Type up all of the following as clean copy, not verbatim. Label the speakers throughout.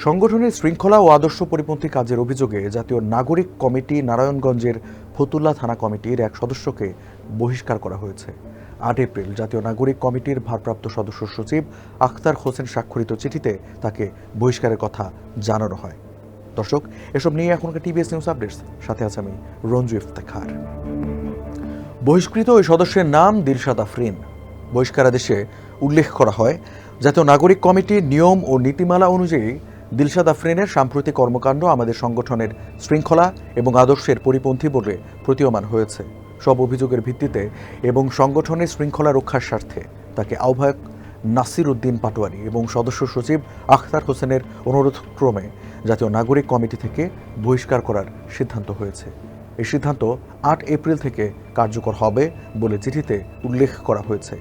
Speaker 1: সংগঠনের শৃঙ্খলা ও আদর্শ পরিপন্থী কাজের অভিযোগে জাতীয় নাগরিক কমিটি নারায়ণগঞ্জের ফতুল্লা থানা কমিটির এক সদস্যকে বহিষ্কার করা হয়েছে। ৮ এপ্রিল জাতীয় নাগরিক কমিটির ভারপ্রাপ্ত সদস্য সচিব আখতার হোসেন স্বাক্ষরিত চিঠিতে তাকে বহিষ্কারের কথা জানানো হয়। দর্শক, এসব নিয়ে এখনকার টিবিএস নিউজ আপডেটস, সাথে আছে আমি রঞ্জু ইফতেখার। বহিষ্কৃত ওই সদস্যের নাম দিলশাদ আফরিন। বহিষ্কারাদেশে উল্লেখ করা হয়, জাতীয় নাগরিক কমিটির নিয়ম ও নীতিমালা অনুযায়ী দিলশাদ আফরিনের সাম্প্রতিক কর্মকাণ্ড আমাদের সংগঠনের শৃঙ্খলা এবং আদর্শের পরিপন্থী বলে প্রতীয়মান হয়েছে। সব অভিযোগের ভিত্তিতে এবং সংগঠনের শৃঙ্খলা রক্ষার স্বার্থে তাকে আহ্বায়ক নাসির উদ্দিন পাটোয়ারি এবং সদস্য সচিব আখতার হোসেনের অনুরোধক্রমে জাতীয় নাগরিক কমিটি থেকে বহিষ্কার করার সিদ্ধান্ত হয়েছে। এই সিদ্ধান্ত ৮ এপ্রিল থেকে কার্যকর হবে বলে চিঠিতে উল্লেখ করা হয়েছে।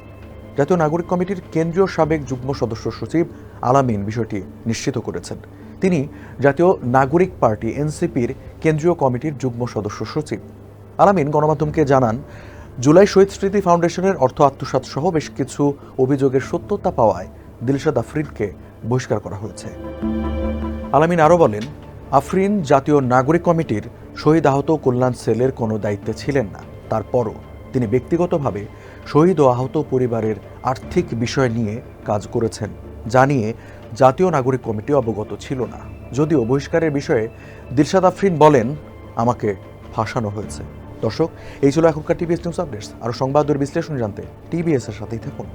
Speaker 1: জাতীয় নাগরিক কমিটির কেন্দ্রীয় সাবেক যুগ্ম সদস্য সচিব আলামিন বিষয়টি নিশ্চিত করেছেন। তিনি জাতীয় নাগরিক পার্টি এনসিপির কেন্দ্রীয় কমিটির যুগ্ম সদস্য সচিব। আলামিন গণমাধ্যমকে জানান, জুলাই শহীদ স্মৃতি ফাউন্ডেশনের অর্থ আত্মসাৎ সহ বেশ কিছু অভিযোগের সত্যতা পাওয়ায় দিলশাদ আফরিনকে বহিষ্কার করা হয়েছে। আলামিন আরও বলেন, আফরিন জাতীয় নাগরিক কমিটির শহীদ আহত কল্যাণ সেলের কোনো দায়িত্বে ছিলেন না। তারপরও তিনি ব্যক্তিগতভাবে শহীদ ও আহত পরিবারের আর্থিক বিষয় নিয়ে কাজ করেছেন, যা নিয়ে জাতীয় নাগরিক কমিটি অবগত ছিল না। যদিও বহিষ্কারের বিষয়ে দিলশাদ আফরিন বলেন, আমাকে ফাঁসানো হয়েছে। দর্শক, এই ছিল এখনকার টিবিএস নিউজ আপডেটস। আরও সংবাদের বিশ্লেষণ জানতে টিবিএস এর সাথেই থাকুন।